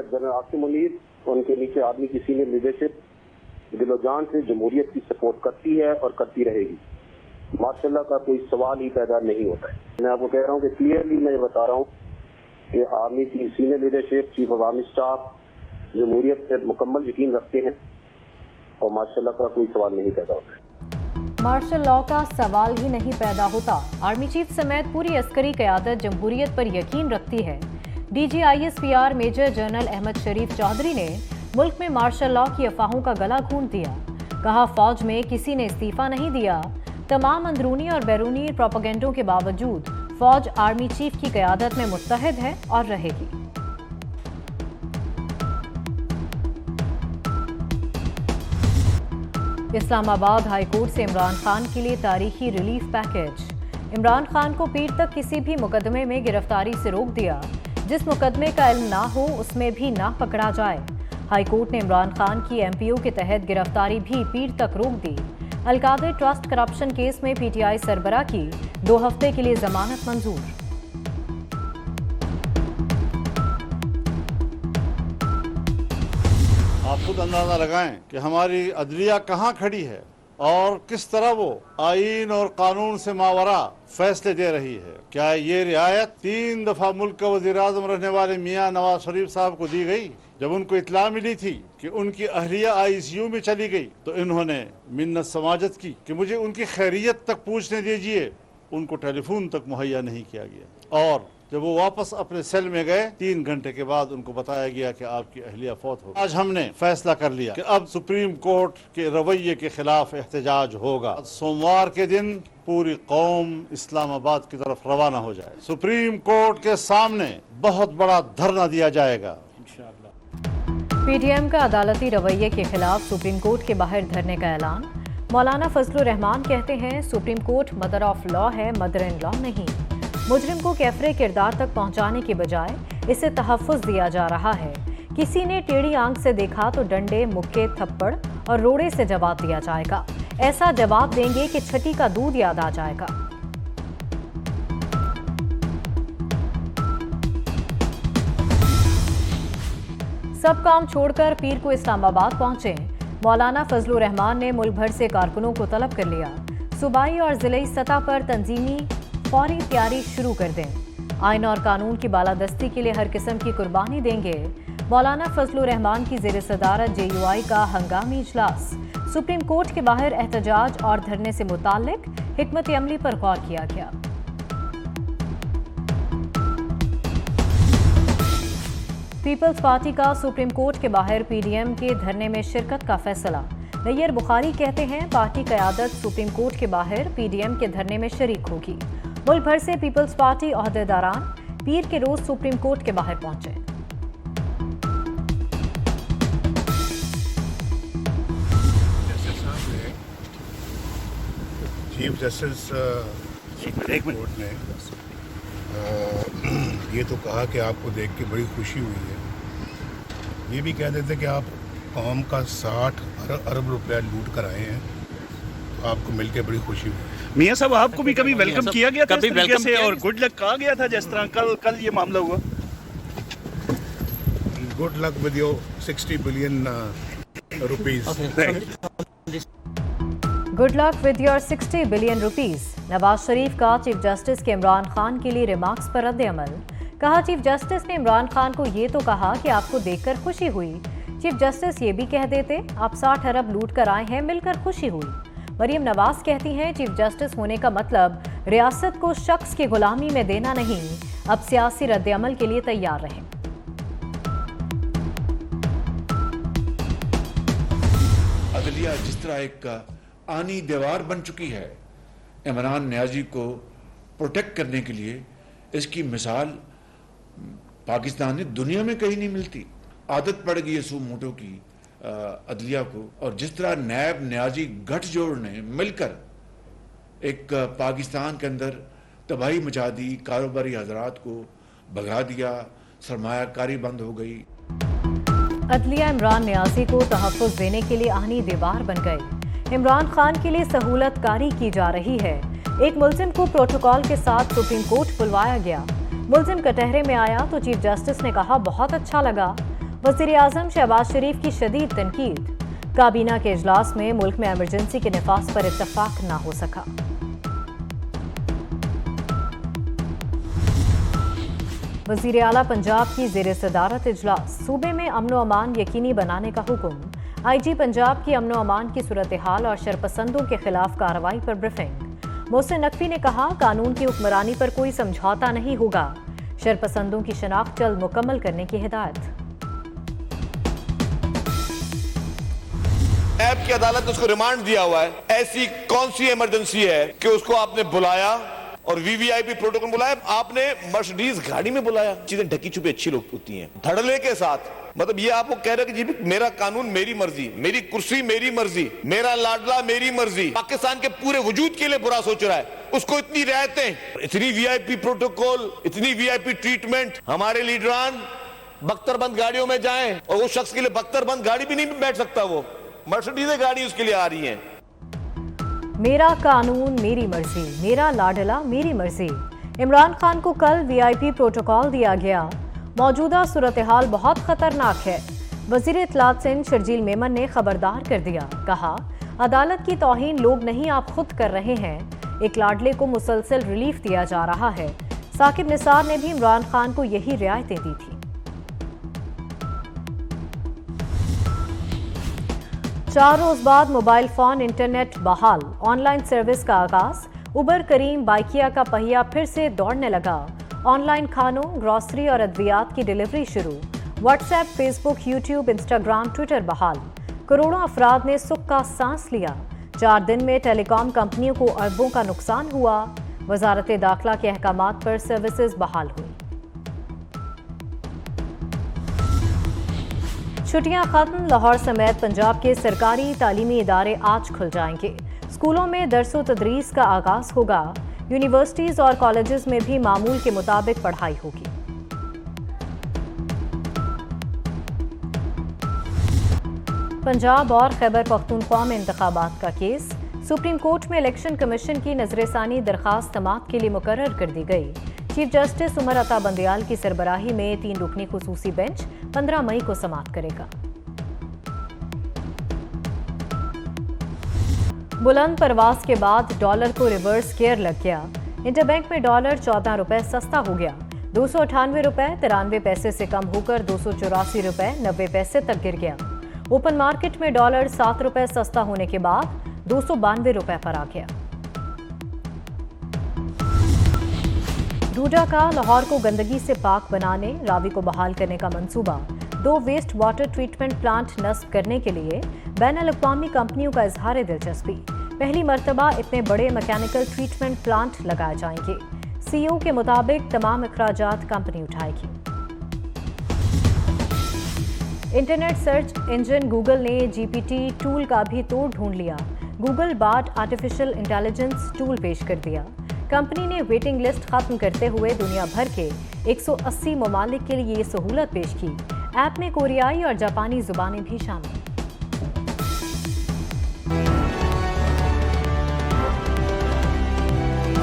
General Asim Munir, उनके नीचे army की सीनियर लीडरशिप दिलो-जान से जमहूरियत की सपोर्ट करती है और करती रहेगी। माशाल्लाह का कोई सवाल ही पैदा नहीं होता है। मैं आपको कह रहा हूँ कि क्लियरली मैं बता रहा हूँ कि आर्मी की senior leadership, chief of army staff जमहूरियत पे मुकम्मल यकीन रखते हैं और माशाल्लाह का कोई सवाल नहीं पैदा होता है। मार्शल लॉ का सवाल ही नहीं पैदा होता। आर्मी चीफ समेत पूरी अस्करी क़यादत जमहूरियत पर यकीन रखती है। DGISPR मेजर जनरल अहमद शरीफ चौधरी ने मुल्क में मार्शल लॉ की अफवाहों का गला घोंट दिया। कहा, फौज में किसी ने इस्तीफा नहीं दिया। तमाम अंदरूनी और बैरूनी प्रोपेगेंडों के बावजूद फौज आर्मी चीफ की क़यादत में मुत्तहिद है और रहेगी। इस्लामाबाद हाई कोर्ट से इमरान खान के लिए तारीखी रिलीफ पैकेज। इमरान खान को पीर तक किसी भी मुकदमे में गिरफ्तारी से रोक दिया। जिस मुकदमे का इल्म ना हो उसमें भी ना पकड़ा जाए। हाई कोर्ट ने इमरान खान की MPO के तहत गिरफ्तारी भी पीर तक रोक दी। अलकादे ट्रस्ट करप्शन केस में PTI सरबराह की 2 हफ्ते के लिए जमानत मंजूर। आप खुद अंदाजा लगाएं कि हमारी अदलिया कहाँ खड़ी है और किस तरह वो आईन और कानून से मावरा फैसले दे रही है। क्या ये रियायत 3 दफा मुल्क का वज़ीर-ए-आज़म रहने वाले मियां नवाज शरीफ साहब को दी गई? जब उनको इत्तला मिली थी कि उनकी अहलिया ICU में चली गई तो इन्होंने मिन्नत समाजत की कि मुझे उनकी खैरियत तक पूछने दीजिए। उनको टेलीफोन तक मुहैया नहीं किया गया और जब वो वापस अपने सेल में गए 3 घंटे के बाद उनको बताया गया कि आपकी अहलिया फौत हो गई। आज हमने फैसला कर लिया कि अब सुप्रीम कोर्ट के रवैये के खिलाफ एहतजाज होगा। सोमवार के दिन पूरी कौम इस्लामाबाद की तरफ रवाना हो जाए। सुप्रीम कोर्ट के सामने बहुत बड़ा धरना दिया जाएगा। PTM का अदालती रवैये के खिलाफ सुप्रीम कोर्ट के बाहर धरने का ऐलान। मौलाना फजलुर रहमान कहते हैं, supreme court mother of law है, मदर इन लॉ नहीं। मुजरिम को कैफरे किरदार तक पहुंचाने के बजाय इसे तहफ़्फ़ुज़ दिया जा रहा है। किसी ने टेढ़ी आंख से देखा तो डंडे, मुक्के, थप्पड़ और रोड़े से जवाब दिया जाएगा। ऐसा जवाब देंगे कि छठी का दूध याद आ जाएगा। सब काम छोड़कर पीर को इस्लामाबाद पहुंचे। मौलाना फजलुर रहमान ने मुल्क भर से कारकुनों को तलब कर लिया। सूबाई और जिले सतह पर तंजीमी फौरी तैयारी शुरू कर दें। आइन और कानून की बालादस्ती के लिए हर किस्म की कुर्बानी देंगे। मौलाना फजलुर रहमान की ज़ेर सदारत JUI का हंगामी इजलास। सुप्रीम कोर्ट के बाहर एहतजाज और धरने से मुताल्लिक हिकमत अमली पर गौर किया गया। पीपल्स पार्टी का सुप्रीम कोर्ट के बाहर PDM के धरने में शिरकत का फैसला। नैयर बुखारी कहते हैं, पार्टी क़यादत सुप्रीम कोर्ट के बाहर PDM के धरने में शरीक होगी। मुल्क भर से पीपल्स पार्टी ओहदेदारान पीर के रोज सुप्रीम कोर्ट के बाहर पहुंचे। चीफ जस्टिस कोर्ट ने ये तो कहा कि आपको देख के बड़ी खुशी हुई है। ये भी कह देते कि आप कौम का 60 अरब रुपया लूट कर आए हैं, तो आपको मिलके बड़ी खुशी हुई। मियां साहब, आपको भी कभी वेलकम किया गया था इस तरीके से और गुड लक कहा गया था जिस तरह कल ये मामला हुआ? Good luck with your 60 billion rupees. Good luck with your 60 billion rupees. Nawaz Sharif का चीफ जस्टिस के इमरान खान के लिए रिमार्क्स पर रद्द अमल। कहा, चीफ जस्टिस ने इमरान खान को ये तो कहा कि आपको देखकर खुशी हुई। चीफ जस्टिस ये भी कह देते, आप 60 अरब लूट कर आए हैं, मिलकर खुशी हुई। मरियम नवाज कहती हैं, चीफ जस्टिस होने का मतलब रियासत को शख्स की गुलामी में देना नहीं, अब सियासी रद्द अमल के लिए तैयार रहें। अदलिया जिस तरह एक आनी दीवार बन चुकी है इमरान नियाजी को प्रोटेक्ट करने के लिए, इसकी मिसाल पाकिस्तान में दुनिया में कहीं नहीं मिलती। आदत पड़ गई है सू मोटो की अदलिया को, और जिस तरह नैब न्याजी गठजोड़ ने मिलकर एक पाकिस्तान के अंदर तबाही मचा दी, कारोबारी हजरात को भगा दिया, सरमायाकारी बंद हो गई। अदलिया इमरान नियाजी को तहफ़्फ़ुज़ देने के लिए आनी दीवार बन गई। इमरान खान के लिए सहूलत कारी की जा रही है। एक मुल्जिम को प्रोटोकॉल के साथ सुप्रीम कोर्ट बुलवाया गया। मुल्जिम कटहरे में आया तो चीफ जस्टिस ने कहा, बहुत अच्छा लगा। वज़ीर आज़म शहबाज शरीफ की शदीद तनकीद। काबीना के इजलास में मुल्क में इमरजेंसी के निफाज पर इत्तफाक ना हो सका। वज़ीर आला पंजाब की ज़ेर सदारत इजलास। सूबे में अमनो अमान यकीनी बनाने का हुक्म। IG पंजाब की अमनो अमान की सूरत हाल और शरपसंदों के खिलाफ कार्रवाई पर ब्रीफिंग। मोहसिन नकवी ने कहा, कानून की हुक्मरानी पर कोई समझौता नहीं होगा। शरपसंदों की शनाख्त जल्द मुकम्मल करने की हिदायत। ऐप की अदालत ने उसको रिमांड दिया हुआ है। ऐसी कौन सी इमरजेंसी है कि उसको आपने बुलाया और VVIP प्रोटोकॉल बुलाया, आपने मर्सिडीज गाड़ी में बुलाया। चीजें ढकी छुपी अच्छी लोग होती हैं, धड़ल्ले के साथ। मतलब ये आपको कह रहे कि जी मेरा कानून मेरी मर्जी, मेरी कुर्सी मेरी मर्जी, मेरा लाडला मेरी मर्जी। पाकिस्तान के पूरे वजूद के लिए बुरा सोच रहा है, उसको इतनी रियायतें, इतनी VIP प्रोटोकॉल, इतनी VIP ट्रीटमेंट। हमारे लीडरान बख्तरबंद गाड़ियों में जाएं और उस शख्स के लिए बख्तरबंद गाड़ी भी नहीं बैठ सकता, वो मर्सिडीज गाड़ी उसके लिए आ रही है। मेरा कानून मेरी मर्जी, मेरा लाडला मेरी मर्जी। इमरान खान को कल VIP प्रोटोकॉल दिया गया। मौजूदा सूरत हाल बहुत खतरनाक है। वजीर इत्तलात सिंह शर्जील मेमन ने खबरदार कर दिया। कहा, अदालत की तौहीन लोग नहीं आप खुद कर रहे हैं। एक लाडले को मुसलसल रिलीफ दिया जा रहा है। साकिब निसार ने भी इमरान खान को यही रियायतें दी थी। 4 रोज बाद मोबाइल फोन इंटरनेट बहाल। ऑनलाइन सर्विस का आगाज। उबर करीम बाइकिया का पहिया फिर से दौड़ने लगा। ऑनलाइन खानों, ग्रॉसरी और अद्वियात की डिलीवरी शुरू। WhatsApp, Facebook, YouTube, Instagram, Twitter बहाल। करोड़ों अफराद ने सुख का सांस लिया। 4 दिन में टेलीकॉम कंपनियों को अरबों का नुकसान हुआ। वजारत दाखिला के अहकामात पर सर्विसेज बहाल हुई। छुट्टियां खत्म। लाहौर समेत पंजाब के सरकारी तालीमी इदारे आज खुल जाएंगे। स्कूलों में दरसो तदरीस का आगाज होगा। यूनिवर्सिटीज और कॉलेजेस में भी मामूल के मुताबिक पढ़ाई होगी। पंजाब और खैबर पख्तूनख्वा में इंतखाबात का केस। सुप्रीम कोर्ट में इलेक्शन कमीशन की नजरसानी दरखास्त समाअत के लिए मुकर्रर कर दी गई। चीफ जस्टिस उमर अता बंदयाल की सरबराही में 3 रुकनी खुसूसी बेंच 15 मई को समाअत करेगा। बुलंद परवास के बाद डॉलर को रिवर्स गियर लग गया। इंटरबैंक में डॉलर 14 रुपए सस्ता हो गया। 298 रुपए 93 पैसे से कम होकर 284 रुपए 90 पैसे तक गिर गया। ओपन मार्केट में डॉलर 7 रुपए सस्ता होने के बाद 292 रुपए पर आ गया। डूडा का लाहौर को गंदगी से पाक बनाने, रावी को बहाल करने का मंसूबा। 2 वेस्ट वाटर ट्रीटमेंट प्लांट नस्ब करने के लिए बैनुल-अक़वामी कंपनियों का इजहार दिलचस्पी। पहली मर्तबा इतने बड़े मैकेनिकल ट्रीटमेंट प्लांट लगाए जाएंगे। CEO के मुताबिक तमाम अखराजात कंपनी उठाएगी। इंटरनेट सर्च इंजन गूगल ने GPT टूल का भी तोड़ ढूंढ लिया। Google Bard artificial intelligence tool पेश कर दिया। कंपनी ने वेटिंग लिस्ट खत्म करते हुए दुनिया भर के 180 ममालिक के लिए ये सहूलत पेश की। ऐप में कोरियाई और जापानी जुबानें भी शामिल।